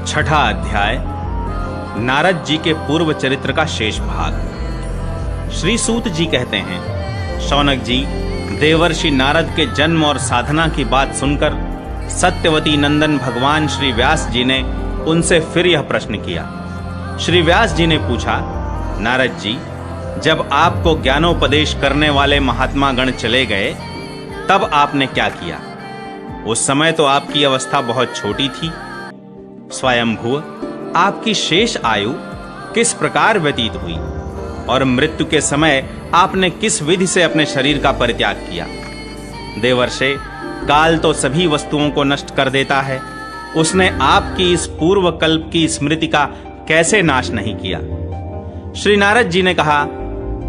छठा अध्याय नारद जी के पूर्व चरित्र का शेष भाग। श्री सूत जी कहते हैं, शौनक जी, देवर्षि नारद के जन्म और साधना की बात सुनकर सत्यवती नंदन भगवान श्री व्यास जी ने उनसे फिर यह प्रश्न किया। श्री व्यास जी ने पूछा, नारद जी, जब आपको ज्ञानोपदेश करने वाले महात्मा गण चले गए तब आपने क्या किया? उस समय तो आपकी अवस्था बहुत छोटी थी। स्वयंभुव, आपकी शेष आयु किस प्रकार व्यतीत हुई और मृत्यु के समय आपने किस विधि से अपने शरीर का परित्याग किया? देवर्षे, काल तो सभी वस्तुओं को नष्ट कर देता है, उसने आपकी इस पूर्व कल्प की स्मृति का कैसे नाश नहीं किया? श्री नारद जी ने कहा,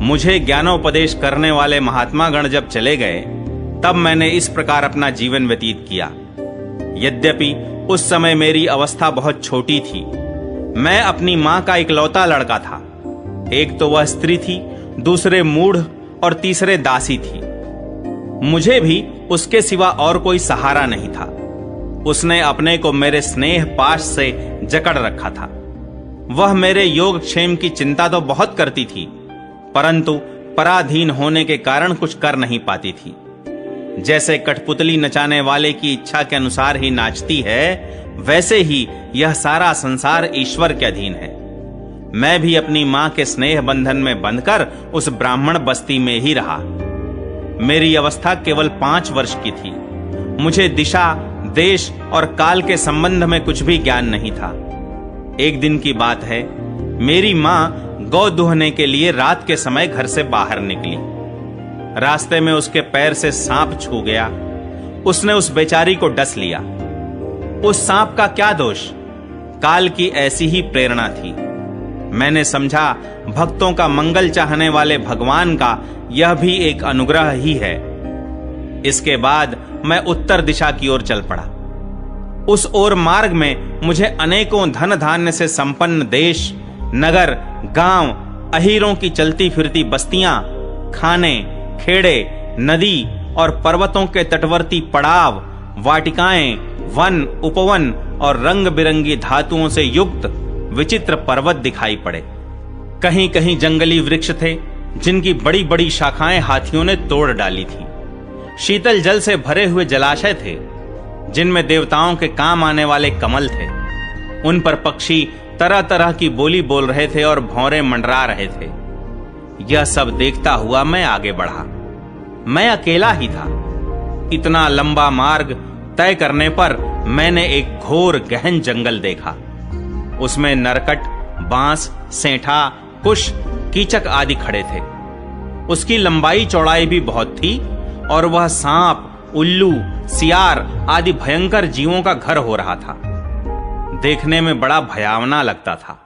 मुझे ज्ञानोपदेश करने वाले महात्मा गण जब चले गए तब मैंने इस प्रकार अपना जीवन व्यतीत किया। यद्यपि उस समय मेरी अवस्था बहुत छोटी थी। मैं अपनी मां का इकलौता लड़का था। एक तो वह स्त्री थी, दूसरे मूढ़ और तीसरे दासी थी। मुझे भी उसके सिवा और कोई सहारा नहीं था। उसने अपने को मेरे स्नेह पाश से जकड़ रखा था। वह मेरे योगक्षेम की चिंता तो बहुत करती थी, परंतु पराधीन होने के कारण कुछ कर नहीं पाती थी। जैसे कठपुतली नचाने वाले की इच्छा के अनुसार ही नाचती है, वैसे ही यह सारा संसार ईश्वर के अधीन है। मैं भी अपनी मां के स्नेह बंधन में बंधकर उस ब्राह्मण बस्ती में ही रहा। मेरी अवस्था केवल 5 वर्ष की थी। मुझे दिशा, देश और काल के संबंध में कुछ भी ज्ञान नहीं था। एक दिन की बात है, मेरी मां गौ दुहने के लिए रात के समय घर से बाहर निकली। रास्ते में उसके पैर से सांप छू गया। उसने उस बेचारी को डस लिया। उस सांप का क्या दोष? काल की ऐसी ही प्रेरणा थी। मैंने समझा, भक्तों का मंगल चाहने वाले भगवान का यह भी एक अनुग्रह ही है। इसके बाद मैं उत्तर दिशा की ओर चल पड़ा। उस ओर मार्ग में मुझे अनेकों धन धान्य से संपन्न देश, नगर, गांव, अहीरों की चलती फिरती बस्तियां, खाने, खेड़े, नदी और पर्वतों के तटवर्ती पड़ाव, वाटिकाएं, वन, उपवन और रंग बिरंगी धातुओं से युक्त विचित्र पर्वत दिखाई पड़े। कहीं कहीं जंगली वृक्ष थे जिनकी बड़ी बड़ी शाखाएं हाथियों ने तोड़ डाली थी। शीतल जल से भरे हुए जलाशय थे जिनमें देवताओं के काम आने वाले कमल थे। उन पर पक्षी तरह तरह की बोली बोल रहे थे और भौंरे मंडरा रहे थे। यह सब देखता हुआ मैं आगे बढ़ा। मैं अकेला ही था। इतना लंबा मार्ग तय करने पर मैंने एक घोर गहन जंगल देखा। उसमें नरकट, बांस, सेंठा, कुश, कीचक आदि खड़े थे। उसकी लंबाई चौड़ाई भी बहुत थी और वह सांप, उल्लू, सियार आदि भयंकर जीवों का घर हो रहा था। देखने में बड़ा भयावना लगता था।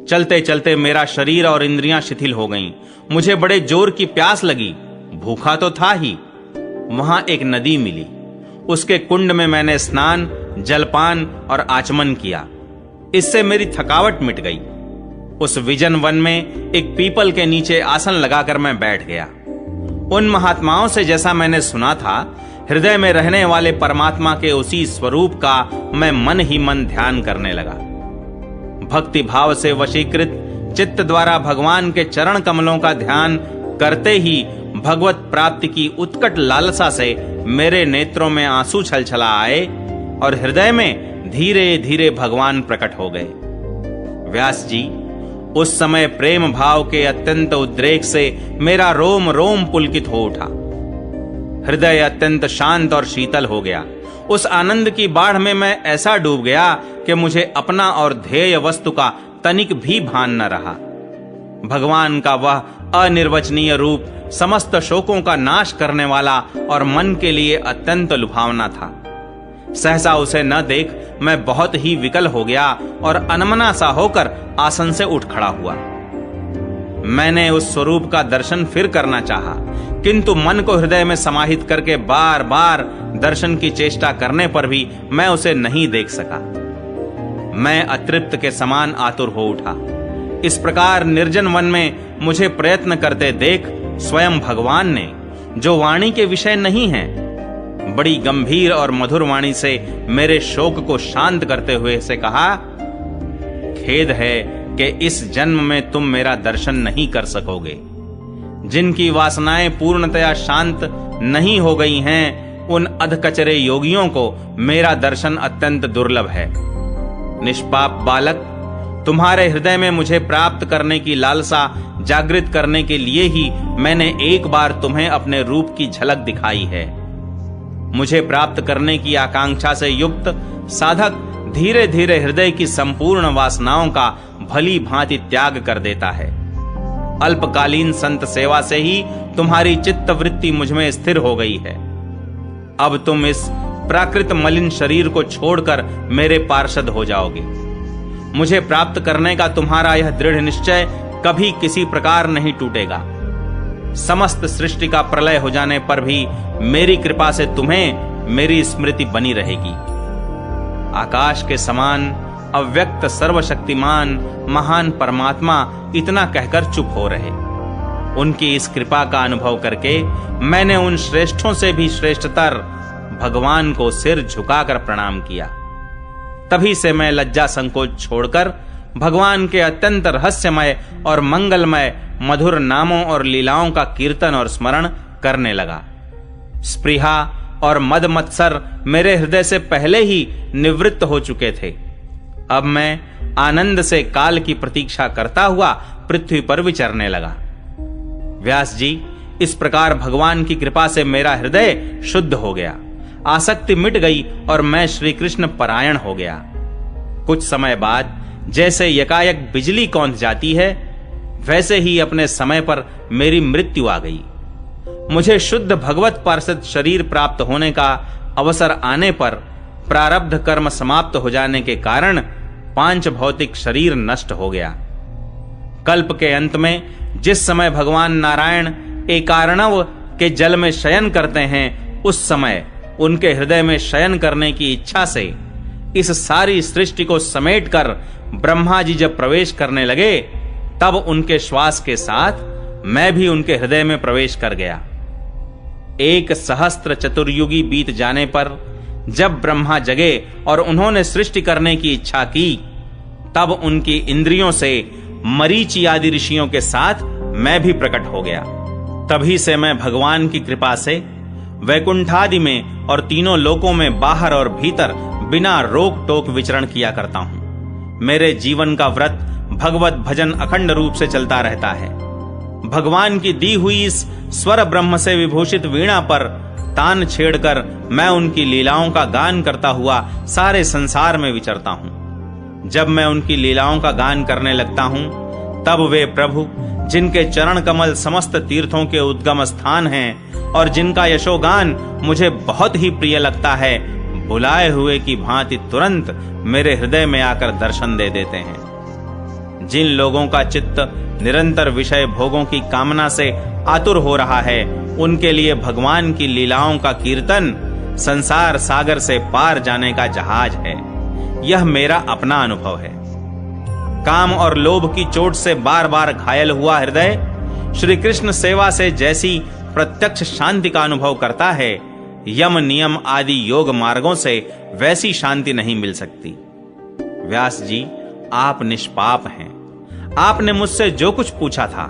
चलते चलते मेरा शरीर और इंद्रियां शिथिल हो गईं। मुझे बड़े जोर की प्यास लगी। भूखा तो था ही। वहां एक नदी मिली। उसके कुंड में मैंने स्नान, जलपान और आचमन किया। इससे मेरी थकावट मिट गई। उस विजन वन में एक पीपल के नीचे आसन लगाकर मैं बैठ गया। उन महात्माओं से जैसा मैंने सुना था, हृदय में रहने वाले परमात्मा के उसी स्वरूप का मैं मन ही मन ध्यान करने लगा। भक्ति भाव से वशीकृत चित्त द्वारा भगवान के चरण कमलों का ध्यान करते ही भगवत प्राप्ति की उत्कट लालसा से मेरे नेत्रों में आंसू छलछला आए और हृदय में धीरे धीरे भगवान प्रकट हो गए। व्यास जी, उस समय प्रेम भाव के अत्यंत उद्रेक से मेरा रोम रोम पुलकित हो उठा। हृदय अत्यंत शांत और शीतल हो गया। उस आनंद की बाढ़ में मैं ऐसा डूब गया कि मुझे अपना और ध्येय वस्तु का तनिक भी भान न रहा। भगवान का वह अनिर्वचनीय रूप समस्त शोकों का नाश करने वाला और मन के लिए अत्यंत लुभावना था। सहसा उसे न देख मैं बहुत ही विकल हो गया और अनमना सा होकर आसन से उठ खड़ा हुआ। मैंने उस स्वरूप का दर्शन फिर करना चाहा, किंतु मन को हृदय में समाहित करके बार बार दर्शन की चेष्टा करने पर भी मैं उसे नहीं देख सका। मैं अतृप्त के समान आतुर हो उठा। इस प्रकार निर्जन वन में मुझे प्रयत्न करते देख स्वयं भगवान ने, जो वाणी के विषय नहीं है, बड़ी गंभीर और मधुर वाणी से मेरे शोक को शांत करते हुए से कहा, खेद है कि इस जन्म में तुम मेरा दर्शन नहीं कर सकोगे। जिनकी वासनाएं पूर्णतया शांत नहीं हो गई हैं, उन अधकचरे योगियों को मेरा दर्शन अत्यंत दुर्लभ है। निष्पाप बालक, तुम्हारे हृदय में मुझे प्राप्त करने की लालसा जागृत करने के लिए ही मैंने एक बार तुम्हें अपने रूप की झलक दिखाई है। मुझे प्राप्त करने की आकांक्षा से युक्त साधक धीरे धीरे हृदय की संपूर्ण वासनाओं का भली भांति त्याग कर देता है। अल्पकालीन संत सेवा से ही तुम्हारी चित्त वृत्ति मुझ में स्थिर हो गई है। अब तुम इस प्राकृत मलिन शरीर को छोड़कर मेरे पार्षद हो जाओगे। मुझे प्राप्त करने का तुम्हारा यह दृढ़ निश्चय कभी किसी प्रकार नहीं टूटेगा। समस्त सृष्टि का प्रलय हो जाने पर भी मेरी कृपा से तुम्हें मेरी स्मृति बनी रहेगी। आकाश के समान अव्यक्त सर्वशक्तिमान महान परमात्मा इतना कहकर चुप हो रहे। उनकी इस कृपा का अनुभव करके मैंने उन श्रेष्ठों से भी श्रेष्ठतर भगवान को सिर झुकाकर प्रणाम किया। तभी से मैं लज्जा संकोच छोड़कर भगवान के अत्यंत रहस्यमय और मंगलमय मधुर नामों और लीलाओं का कीर्तन और स्मरण करने लगा। स्पृहा और मद मत्सर मेरे हृदय से पहले ही निवृत्त हो चुके थे। अब मैं आनंद से काल की प्रतीक्षा करता हुआ पृथ्वी पर विचरने लगा। व्यास जी, इस प्रकार भगवान की कृपा से मेरा हृदय शुद्ध हो गया, आसक्ति मिट गई और मैं श्री कृष्ण परायण हो गया। कुछ समय बाद जैसे यकायक बिजली कौंध जाती है, वैसे ही अपने समय पर मेरी मृत्यु आ गई। मुझे शुद्ध भगवत पार्षद शरीर प्राप्त होने का अवसर आने पर प्रारब्ध कर्म समाप्त हो जाने के कारण पांच भौतिक शरीर नष्ट हो गया। कल्प के अंत में जिस समय भगवान नारायण एकार्णव के जल में शयन करते हैं, उस समय उनके हृदय में शयन करने की इच्छा से इस सारी सृष्टि को समेटकर ब्रह्मा जी जब प्रवेश करने लगे, तब उनके श्वास के साथ मैं भी उनके हृदय में प्रवेश कर गया। 1 सहस्त्र चतुर्युगी बीत जाने पर जब ब्रह्मा जगे और उन्होंने सृष्टि करने की इच्छा की, तब उनकी इंद्रियों से मरीचि आदि ऋषियों के साथ मैं भी प्रकट हो गया। तभी से मैं भगवान की कृपा से वैकुंठादि में और तीनों लोकों में बाहर और भीतर बिना रोक टोक विचरण किया करता हूं। मेरे जीवन का व्रत भगवत भजन अखंड रूप से चलता रहता है। भगवान की दी हुई इस स्वर ब्रह्म से विभूषित वीणा पर तान छेड़कर मैं उनकी लीलाओं का गान करता हुआ सारे संसार में विचरता हूं। जब मैं उनकी लीलाओं का गान करने लगता हूं, तब वे प्रभु, जिनके चरण कमल समस्त तीर्थों के उद्गम स्थान हैं और जिनका यशोगान मुझे बहुत ही प्रिय लगता है, बुलाए हुए की भांति तुरंत मेरे हृदय में आकर दर्शन दे देते हैं। जिन लोगों का चित्त निरंतर विषय भोगों की कामना से आतुर हो रहा है, उनके लिए भगवान की लीलाओं का कीर्तन संसार सागर से पार जाने का जहाज है। यह मेरा अपना अनुभव है। काम और लोभ की चोट से बार बार घायल हुआ हृदय श्री कृष्ण सेवा से जैसी प्रत्यक्ष शांति का अनुभव करता है, यम नियम आदि योग मार्गों से वैसी शांति नहीं मिल सकती। व्यास जी, आप निष्पाप हैं। आपने मुझसे जो कुछ पूछा था,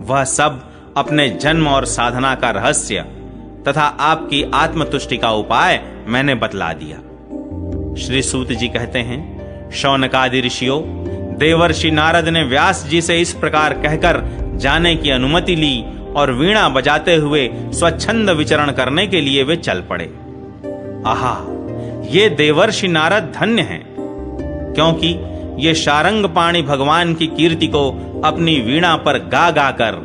वह सब अपने जन्म और साधना का रहस्य तथा आपकी आत्मतुष्टि का उपाय मैंने बतला दिया। श्री सूत जी कहते हैं, शौनकादि ऋषियों, देवर्षि नारद ने व्यास जी से इस प्रकार कहकर जाने की अनुमति ली और वीणा बजाते हुए स्वच्छंद विचरण करने के लिए वे चल पड़े। आहा, ये देवर्षि नारद धन्य हैं, क्योंकि ये शारंग पाणी भगवान की कीर्ति को अपनी वीणा पर गा गा कर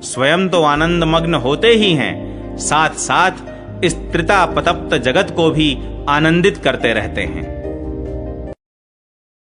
स्वयं तो आनंद मग्न होते ही हैं, साथ साथ इस त्रितापतप्त जगत को भी आनंदित करते रहते हैं।